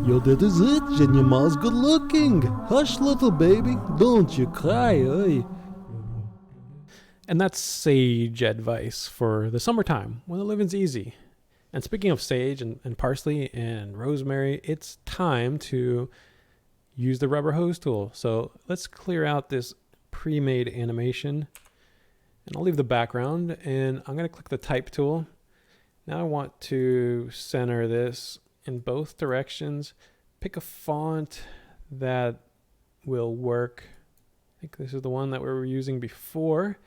Yo, that is it, and your mom's good looking. Hush, little baby, don't you cry, oi. And that's sage advice for the summertime when the living's easy. And speaking of sage and parsley and rosemary, it's time to use the rubber hose tool. So let's clear out this pre-made animation. And I'll leave the background, and I'm going to click the type tool. Now I want to center this in both directions. Pick a font that will work. I think this is the one that we were using before.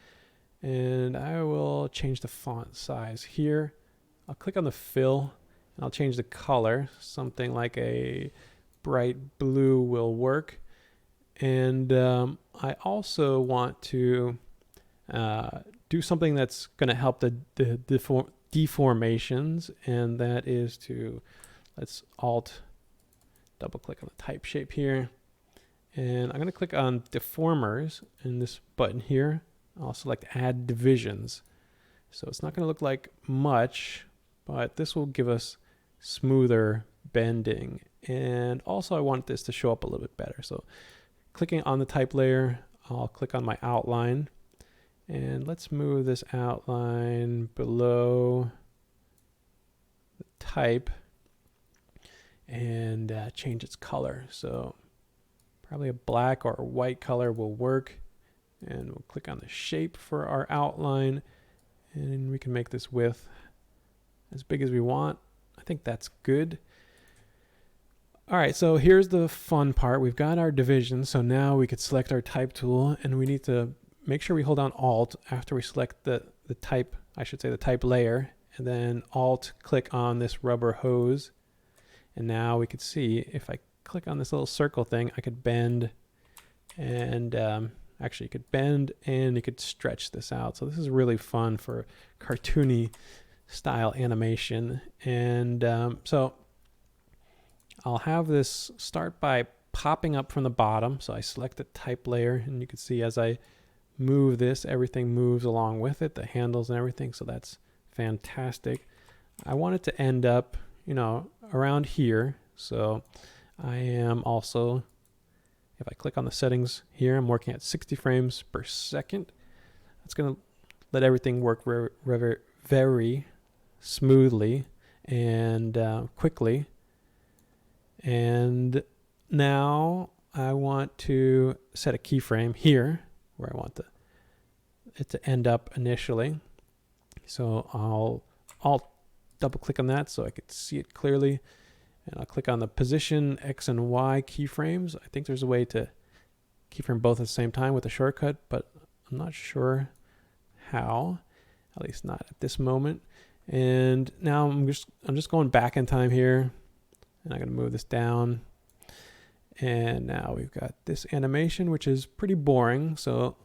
And I will change the font size here. I'll click on the fill, and I'll change the color. Something like a bright blue will work. And I also want to do something that's going to help the deformations, and that is to, let's Alt double click on the type shape here, and I'm going to click on deformers in this button here. I'll select add divisions. So it's not going to look like much, but this will give us smoother bending. And also I want this to show up a little bit better. So clicking on the type layer, I'll click on my outline, and let's move this outline below the type and change its color. So probably a black or a white color will work. And we'll click on the shape for our outline, and we can make this width as big as we want. I think that's good. All right, so here's the fun part. We've got our division, so now we could select our type tool, and we need to make sure we hold down Alt after we select the type, I should say the type layer, and then Alt click on this rubber hose. And now we could see if I click on this little circle thing, I could bend and actually, you could bend and you could stretch this out. So this is really fun for cartoony style animation. And so I'll have this start by popping up from the bottom. So I select the type layer, and you can see as I move this, everything moves along with it, the handles and everything. So that's fantastic. I want it to end up, around here. So I am also, if I click on the settings here, I'm working at 60 frames per second. That's going to let everything work very, very, very smoothly and quickly. And now I want to set a keyframe here where I want it to end up initially. So I'll double click on that so I could see it clearly. And I'll click on the position X and Y keyframes. I think there's a way to keyframe both at the same time with a shortcut, but I'm not sure how, at least not at this moment. And now I'm just going back in time here, and I'm going to move this down. And now we've got this animation, which is pretty boring. So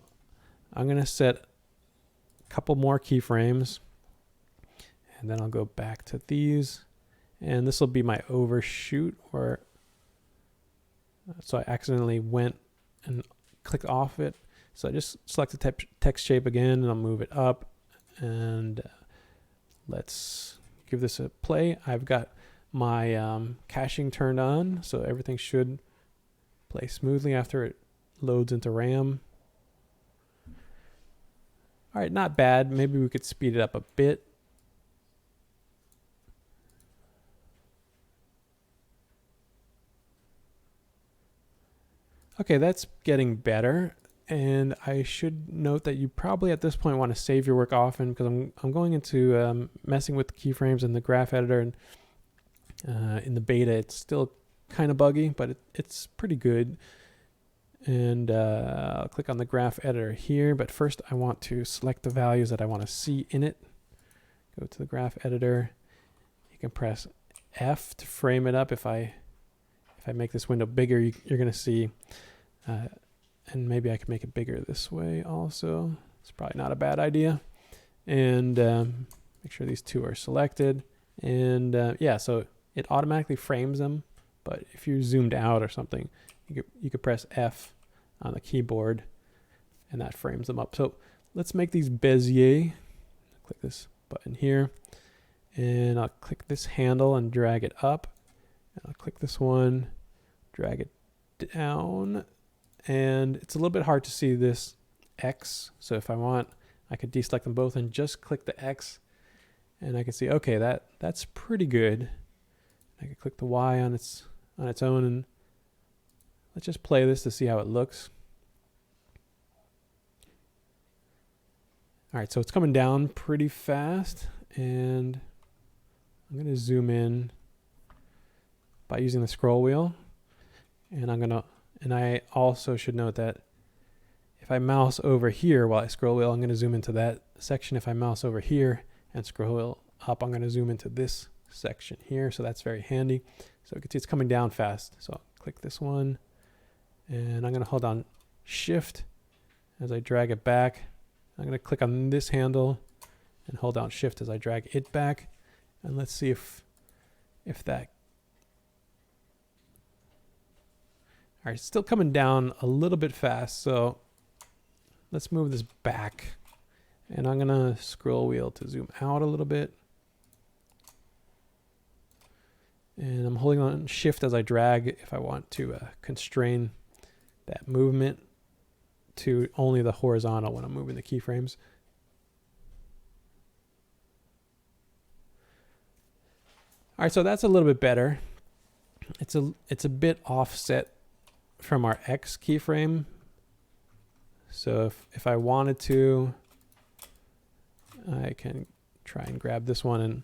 I'm going to set a couple more keyframes, and then I'll go back to these. And this will be my overshoot, or so I accidentally went and clicked off it. So I just select the text shape again, and I'll move it up. And let's give this a play. I've got my caching turned on, so everything should play smoothly after it loads into RAM. All right, not bad. Maybe we could speed it up a bit. Okay, that's getting better, and I should note that you probably at this point want to save your work often, because I'm going into messing with the keyframes in the graph editor, and in the beta it's still kind of buggy, but it's pretty good. And I'll click on the graph editor here, but first I want to select the values that I want to see in it. Go to the graph editor. You can press F to frame it up. If I make this window bigger, you're going to see, and maybe I can make it bigger this way also. It's probably not a bad idea. And make sure these two are selected. And yeah, so it automatically frames them. But if you're zoomed out or something, you could press F on the keyboard, and that frames them up. So let's make these Bezier. Click this button here, and I'll click this handle and drag it up. I'll click this one, drag it down, and it's a little bit hard to see this X. So if I want, I could deselect them both and just click the X, and I can see, okay, that's pretty good. I can click the Y on its own, and let's just play this to see how it looks. All right, so it's coming down pretty fast, and I'm going to zoom in by using the scroll wheel, and I also should note that if I mouse over here while I scroll wheel, I'm going to zoom into that section. If I mouse over here and scroll wheel up, I'm going to zoom into this section here, so that's very handy. So you can see it's coming down fast. So I'll click this one, and I'm going to hold on Shift as I drag it back. I'm going to click on this handle and hold down Shift as I drag it back, and let's see if that. All right, it's still coming down a little bit fast, so let's move this back, and I'm going to scroll wheel to zoom out a little bit. And I'm holding on Shift as I drag if I want to constrain that movement to only the horizontal when I'm moving the keyframes. All right, so that's a little bit better. It's a bit offset from our X keyframe. So if I wanted to, I can try and grab this one and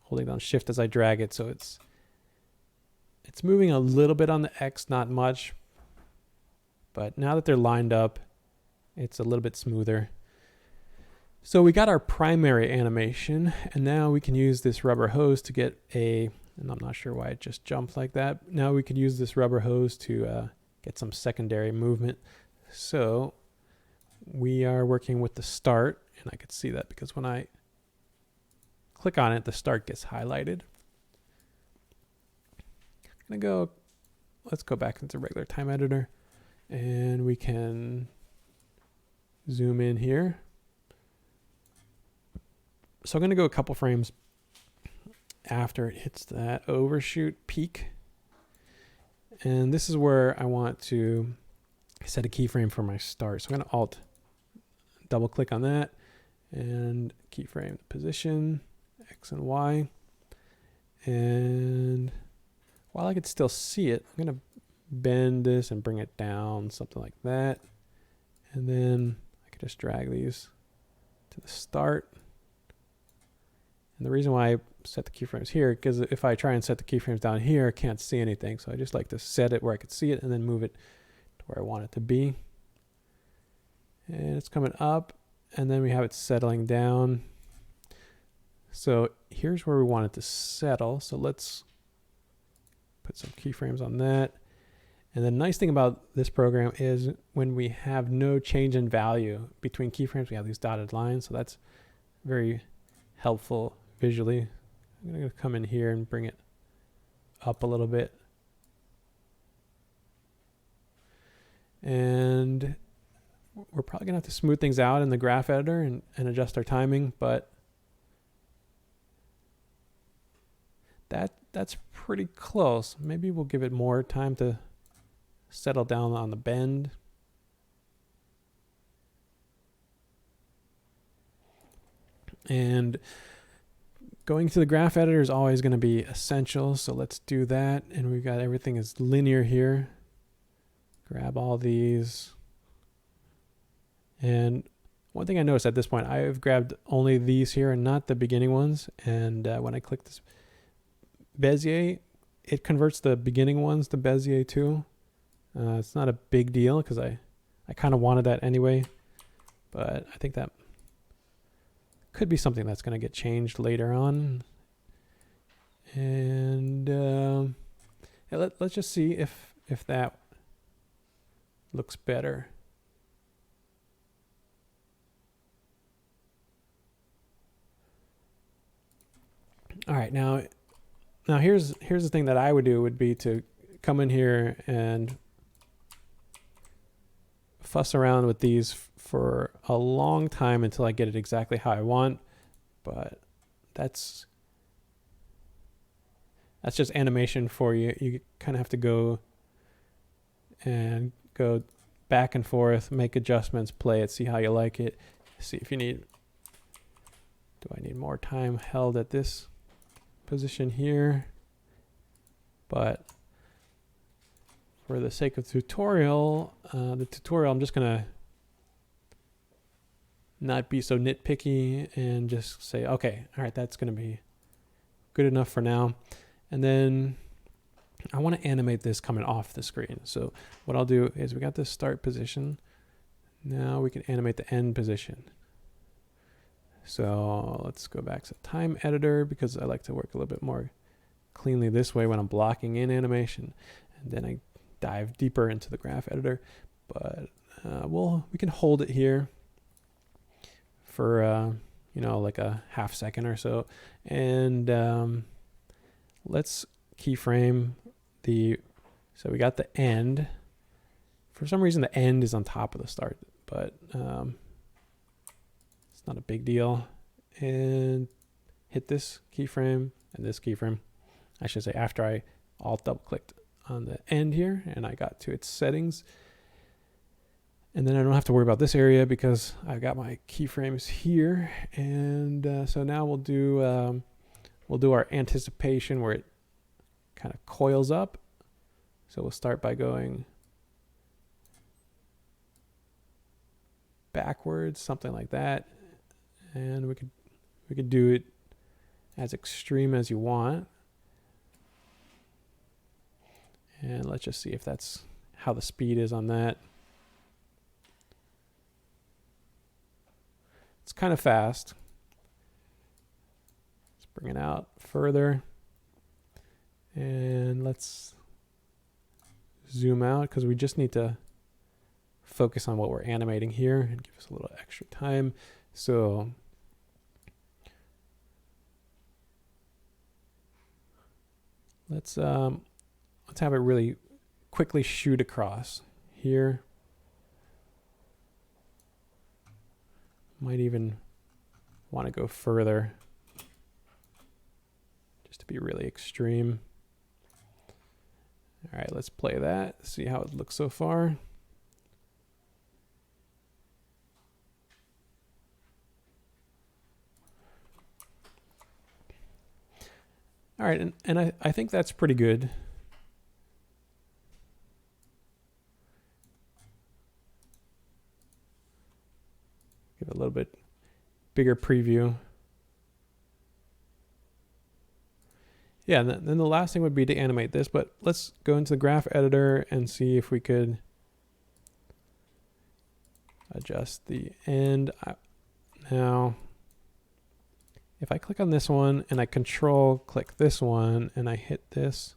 holding down Shift as I drag it, so it's moving a little bit on the X, not much, but now that they're lined up, it's a little bit smoother. So we got our primary animation, and now we can use this rubber hose to get and I'm not sure why it just jumped like that. Now we could use this rubber hose to get some secondary movement. So we are working with the start, and I could see that because when I click on it, the start gets highlighted. Let's go back into regular time editor, and we can zoom in here. So I'm going to go a couple frames after it hits that overshoot peak. And this is where I want to set a keyframe for my start. So I'm going to Alt double click on that and keyframe position, X and Y. And while I could still see it, I'm going to bend this and bring it down, something like that. And then I could just drag these to the start. And the reason why I set the keyframes here, because if I try and set the keyframes down here, I can't see anything. So I just like to set it where I could see it and then move it to where I want it to be. And it's coming up, and then we have it settling down. So here's where we want it to settle. So let's put some keyframes on that. And the nice thing about this program is when we have no change in value between keyframes, we have these dotted lines. So that's very helpful visually. I'm going to come in here and bring it up a little bit. And we're probably going to have to smooth things out in the graph editor and adjust our timing, but that's pretty close. Maybe we'll give it more time to settle down on the bend. And going to the graph editor is always going to be essential, so let's do that. And we've got everything is linear here. Grab all these. And one thing I noticed at this point, I've grabbed only these here and not the beginning ones. And when I click this Bezier, it converts the beginning ones to Bezier too. It's not a big deal because I kind of wanted that anyway, but I think that could be something that's going to get changed later on. And yeah, let's just see if that looks better. All right, now here's the thing that I would do would be to come in here and fuss around with these for a long time until I get it exactly how I want, but that's that's just animation for you. You kind of have to go back and forth, make adjustments, play it, see how you like it, see if you need, do I need more time held at this position here? But for the sake of tutorial, I'm just gonna not be so nitpicky and just say, okay, all right, that's gonna be good enough for now. And then I want to animate this coming off the screen. So what I'll do is we got this start position. Now we can animate the end position. So let's go back to time editor because I like to work a little bit more cleanly this way when I'm blocking in animation. And then I dive deeper into the graph editor. But we can hold it here for like a half second or so. And let's keyframe so we got the end. For some reason the end is on top of the start, but it's not a big deal. And hit this keyframe and this keyframe. I should say after I alt double clicked on the end here and I got to its settings. And then I don't have to worry about this area because I've got my keyframes here. And so now we'll do our anticipation where it kind of coils up. So we'll start by going backwards, something like that. And we could do it as extreme as you want. And let's just see if that's how the speed is on that. It's kind of fast. Let's bring it out further. And let's zoom out because we just need to focus on what we're animating here and give us a little extra time. So let's have it really quickly shoot across here. Might even want to go further just to be really extreme. All right, let's play that, see how it looks so far. All right, and I think that's pretty good. Give it a little bit bigger preview. Yeah, and then the last thing would be to animate this, but let's go into the graph editor and see if we could adjust the end. Now, if I click on this one and I control click this one and I hit this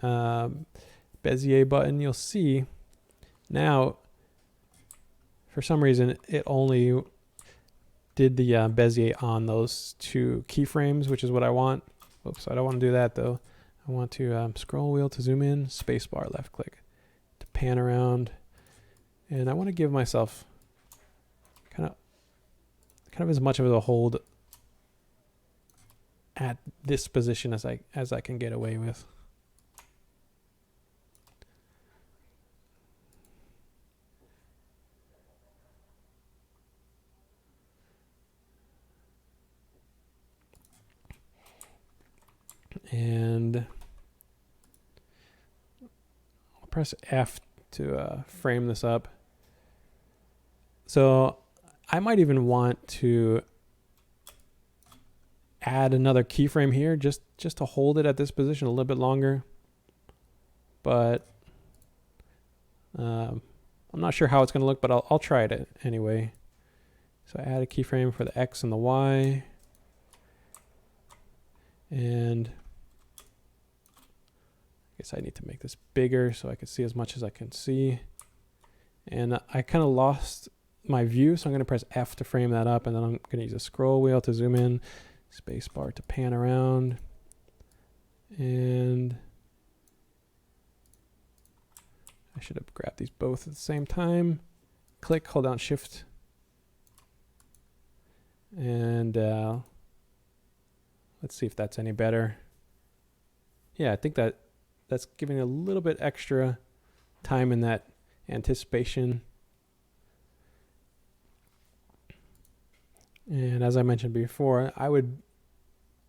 Bezier button, you'll see now, for some reason, it only did the Bezier on those two keyframes, which is what I want. Oops, I don't want to do that though. I want to scroll wheel to zoom in, spacebar left click to pan around. And I want to give myself kind of as much of a hold at this position as I can get away with. And I'll press F to frame this up. So I might even want to add another keyframe here just to hold it at this position a little bit longer. But I'm not sure how it's going to look, but I'll try it anyway. So I add a keyframe for the X and the Y. And I guess I need to make this bigger so I can see as much as I can see. And I kind of lost my view, so I'm going to press F to frame that up, and then I'm going to use a scroll wheel to zoom in, space bar to pan around, and I should have grabbed these both at the same time. Click, hold down Shift, and let's see if that's any better. yeah, I think that's giving a little bit extra time in that anticipation. And as I mentioned before, I would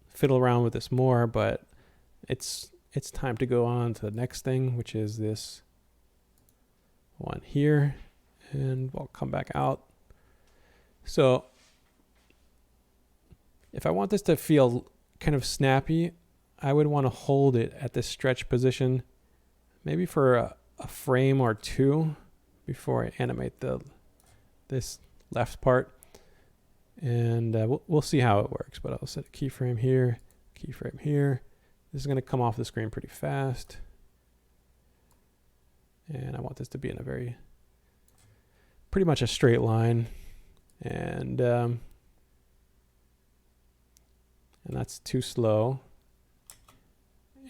fiddle around with this more, but it's time to go on to the next thing, which is this one here, and we'll come back out. So if I want this to feel kind of snappy, I would want to hold it at this stretch position, maybe for a frame or two before I animate this left part. And we'll see how it works, but I'll set a keyframe here, keyframe here. This is going to come off the screen pretty fast. And I want this to be in a pretty much a straight line. And that's too slow.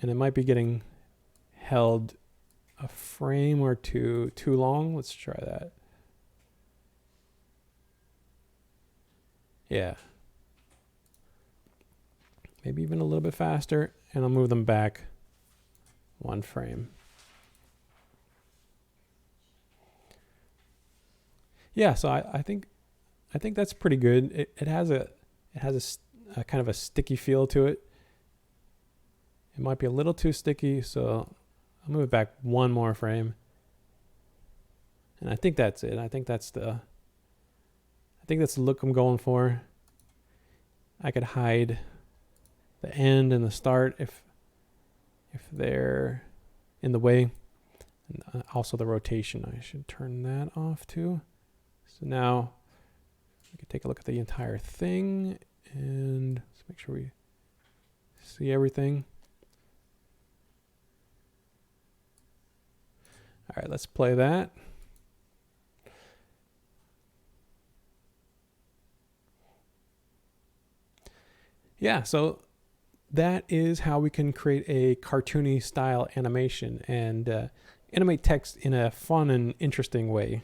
And it might be getting held a frame or two too long. Let's try that. Yeah. Maybe even a little bit faster, and I'll move them back one frame. Yeah, so I think that's pretty good. It has a kind of a sticky feel to it. It might be a little too sticky, so I'll move it back one more frame. And I think that's it. I think that's the look I'm going for. I could hide the end and the start if they're in the way. And also the rotation, I should turn that off too. So now we can take a look at the entire thing and let's make sure we see everything. All right, let's play that. Yeah, so that is how we can create a cartoony style animation and animate text in a fun and interesting way.